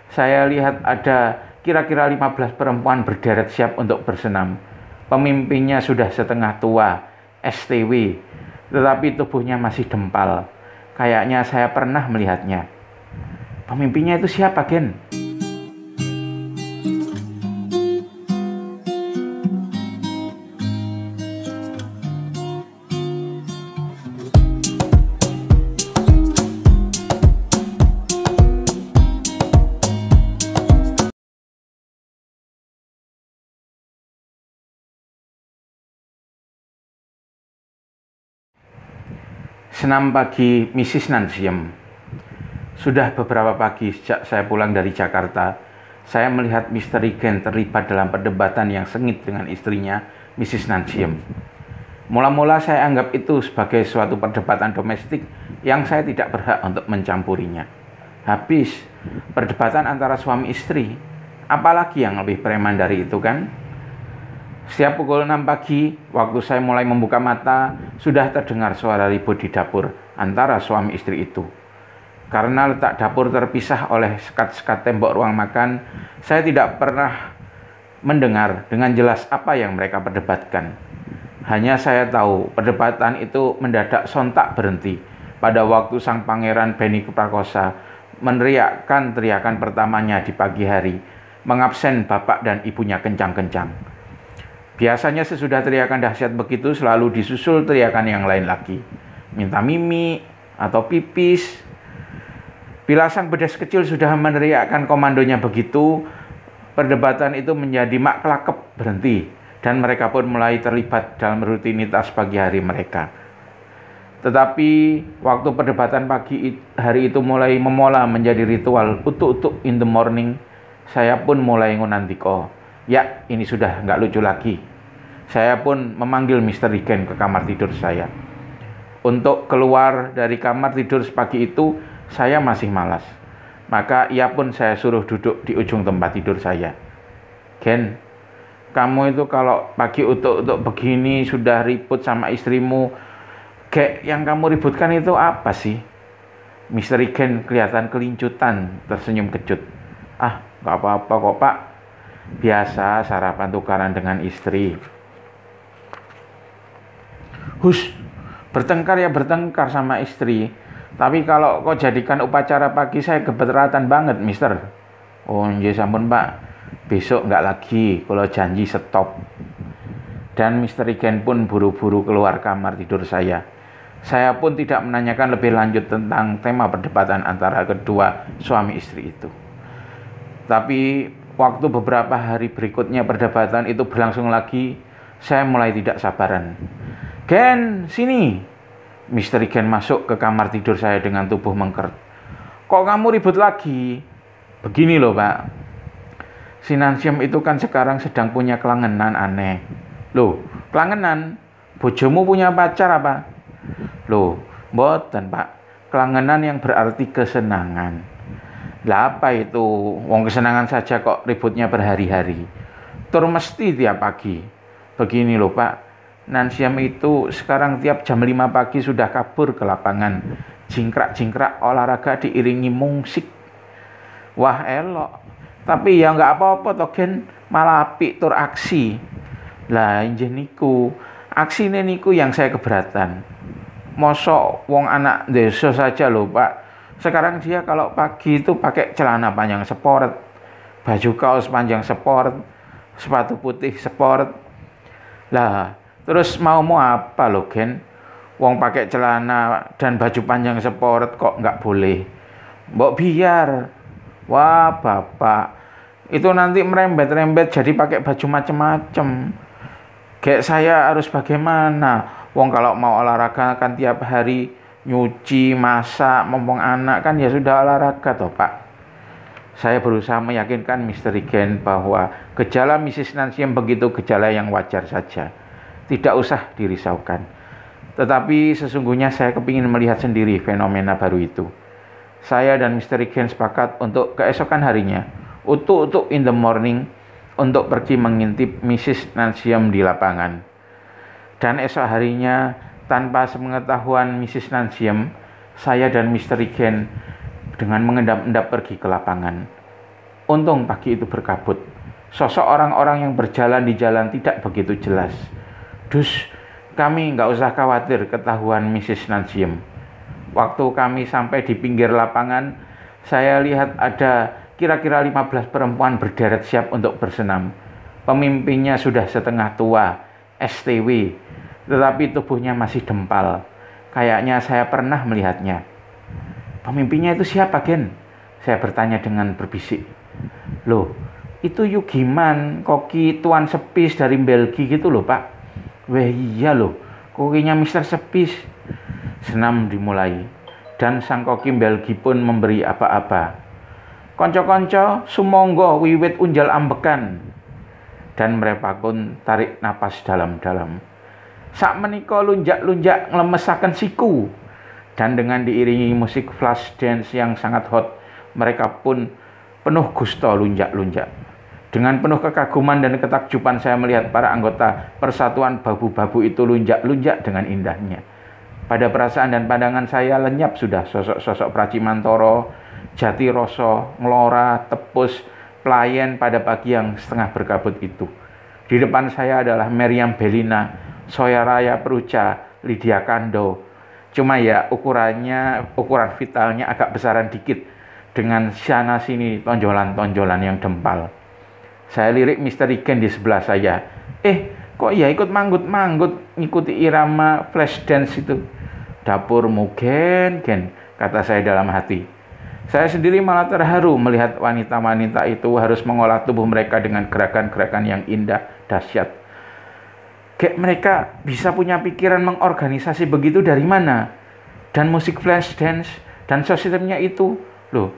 Saya lihat ada kira-kira 15 perempuan berderet siap untuk bersenam. Pemimpinnya sudah setengah tua, STW, tetapi tubuhnya masih dempal. Kayaknya saya pernah melihatnya. Pemimpinnya itu siapa, Gen? Senam pagi Mrs. Nansiem. Sudah beberapa pagi sejak saya pulang dari Jakarta, saya melihat Misteri Gen terlibat dalam perdebatan yang sengit dengan istrinya, Mrs. Nansiem. Mula-mula saya anggap itu sebagai suatu perdebatan domestik yang saya tidak berhak untuk mencampurinya. Habis, perdebatan antara suami istri, apalagi yang lebih preman dari itu kan? Setiap pukul 6 pagi, waktu saya mulai membuka mata, sudah terdengar suara ribut di dapur antara suami istri itu. Karena letak dapur terpisah oleh sekat-sekat tembok ruang makan, saya tidak pernah mendengar dengan jelas apa yang mereka perdebatkan. Hanya saya tahu perdebatan itu mendadak sontak berhenti pada waktu sang pangeran Benny Prakosa meneriakkan teriakan pertamanya di pagi hari, mengabsen bapak dan ibunya kencang-kencang. Biasanya sesudah teriakan dahsyat begitu selalu disusul teriakan yang lain lagi. Minta mimi atau pipis. Bila sang bedes kecil sudah meneriakkan komandonya begitu, perdebatan itu menjadi mak kelakep berhenti. Dan mereka pun mulai terlibat dalam rutinitas pagi hari mereka. Tetapi waktu perdebatan pagi hari itu mulai memola menjadi ritual utuk-utuk in the morning, saya pun mulai ngunantiko. Ya, ini sudah nggak lucu lagi. Saya pun memanggil Mr. Gen ke kamar tidur saya. Untuk keluar dari kamar tidur sepagi itu, saya masih malas. Maka ia pun saya suruh duduk di ujung tempat tidur saya. Gen, kamu itu kalau pagi utuk-utuk begini sudah ribut sama istrimu, Gek, yang kamu ributkan itu apa sih? Mr. Gen kelihatan kelincutan, tersenyum kejut. Ah, nggak apa-apa kok, Pak. Biasa sarapan tukaran dengan istri. Hus, bertengkar ya bertengkar sama istri. Tapi kalau kau jadikan upacara pagi saya keberatan banget, mister. Oh, nggih sampun, Pak. Besok nggak lagi, kalau janji stop. Dan Mr. Gen pun buru-buru keluar kamar tidur saya. Saya pun tidak menanyakan lebih lanjut tentang tema perdebatan antara kedua suami istri itu. Tapi waktu beberapa hari berikutnya perdebatan itu berlangsung lagi, saya mulai tidak sabaran. Gen, sini. Mr. Gen masuk ke kamar tidur saya dengan tubuh mengkert. Kok kamu ribut lagi? Begini loh, Pak. Si Nansiem itu kan sekarang sedang punya kelangenan aneh. Loh, kelangenan? Bojomu punya pacar apa? Loh, mboten, Pak. Kelangenan yang berarti kesenangan. Lah apa itu? Wong kesenangan saja kok ributnya berhari-hari. Tur mesti tiap pagi. Begini loh, Pak. Nansiem itu sekarang tiap jam 5 pagi sudah kabur ke lapangan. Jingkrak-jingkrak olahraga diiringi musik. Wah, elok. Tapi ya nggak apa-apa toh, Gen. Malah apik tur aksi. Lah injih niku. Aksine niku yang saya keberatan. Mosok wong anak desa saja loh, Pak. Sekarang dia kalau pagi itu pakai celana panjang sport, baju kaos panjang sport, sepatu putih sport. Lah, terus mau apa loh, Gen? Wong pakai celana dan baju panjang sport kok nggak boleh? Mbok biar. Wah, Bapak. Itu nanti merembet-rembet jadi pakai baju macem-macem. Kayak saya harus bagaimana? Wong kalau mau olahraga kan tiap hari nyuci, masak, mumpung anak kan ya sudah olahraga toh, Pak. Saya berusaha meyakinkan Mr. Gen bahwa gejala Mrs. Nansiem begitu gejala yang wajar saja. Tidak usah dirisaukan. Tetapi sesungguhnya saya kepingin melihat sendiri fenomena baru itu. Saya dan Mr. Gen sepakat untuk keesokan harinya, utuk-utuk in the morning, untuk pergi mengintip Mrs. Nansiem di lapangan. Dan esok harinya, tanpa sepengetahuan Mrs. Nansiem, saya dan Mr. Gen dengan mengendap-endap pergi ke lapangan. Untung pagi itu berkabut. Sosok orang-orang yang berjalan di jalan tidak begitu jelas. Dus, kami nggak usah khawatir, ketahuan Mrs. Najiem. Waktu kami sampai di pinggir lapangan, saya lihat ada kira-kira 15 perempuan berderet siap untuk bersenam. Pemimpinnya sudah setengah tua, STW, tetapi tubuhnya masih dempal. Kayaknya saya pernah melihatnya. Pemimpinnya itu siapa, Gen? Saya bertanya dengan berbisik. Loh, itu Yugiman, koki Tuan Sepis dari Belgia gitu loh, Pak. Wah iya loh, kokinya Mr. Sepis. Senam dimulai, dan sang koki Belgia pun memberi apa-apa. Konco-konco, sumonggo wiwit unjal ambekan. Dan mereka pun tarik napas dalam-dalam. Sak menika lunjak-lunjak nglemesaken siku. Dan dengan diiringi musik flash dance yang sangat hot, mereka pun penuh gusto lunjak-lunjak. Dengan penuh kekaguman dan ketakjuban saya melihat para anggota persatuan babu-babu itu lunjak-lunjak dengan indahnya. Pada perasaan dan pandangan saya lenyap sudah sosok-sosok Pracimantoro, Jatiroso, Nglora, Tepus, pelayan pada pagi yang setengah berkabut itu. Di depan saya adalah Meriam Belina, Soyaraya Pruca, Lydia Kando. Cuma ya ukuran vitalnya agak besaran dikit dengan sana sini tonjolan-tonjolan yang dempal. Saya lirik misteri Gen di sebelah saya. Kok ya ikut manggut-manggut ngikuti irama flash dance itu? Dapurmu Gen, kata saya dalam hati. Saya sendiri malah terharu melihat wanita-wanita itu harus mengolah tubuh mereka dengan gerakan-gerakan yang indah, dahsyat. Mereka bisa punya pikiran mengorganisasi begitu dari mana? Dan musik flash dance dan sistemnya itu, loh,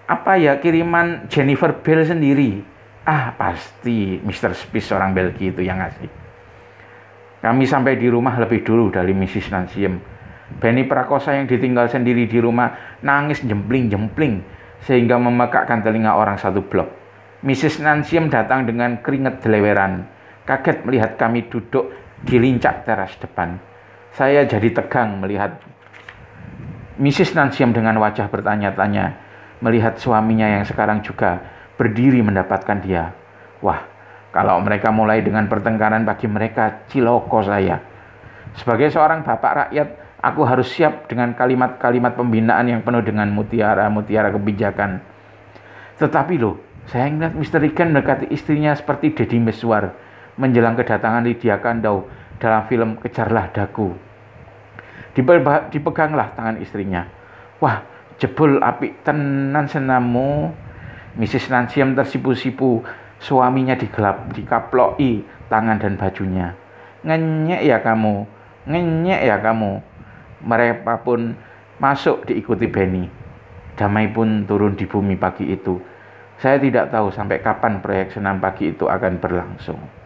apa ya kiriman Jennifer Bell sendiri? Pasti Mr. Spies orang Belgia itu yang ngasih. Kami sampai di rumah lebih dulu dari Mrs. Najiem. Benny Prakosa yang ditinggal sendiri di rumah nangis jempling-jempling sehingga memekakkan telinga orang satu blok. Mrs. Najiem datang dengan keringat deleweran. Kaget melihat kami duduk di lincak teras depan. Saya jadi tegang melihat Mrs. Najiem dengan wajah bertanya-tanya, melihat suaminya yang sekarang juga berdiri mendapatkan dia. Wah, kalau mereka mulai dengan pertengkaran bagi mereka, ciloko saya. Sebagai seorang bapak rakyat, aku harus siap dengan kalimat-kalimat pembinaan yang penuh dengan mutiara-mutiara kebijakan. Tetapi loh, saya ingat Mr. Regan mendekati istrinya seperti Deddy Miswar menjelang kedatangan Lydia Kandau dalam film Kejarlah Daku. Dipeganglah tangan istrinya. Wah, jebul apik tenan senamu. Mrs. Najiem tersipu-sipu, suaminya dikaploki tangan dan bajunya. Ngenyek ya kamu. Mereka pun masuk diikuti Benny. Damai pun turun di bumi pagi itu. Saya tidak tahu sampai kapan proyek senam pagi itu akan berlangsung.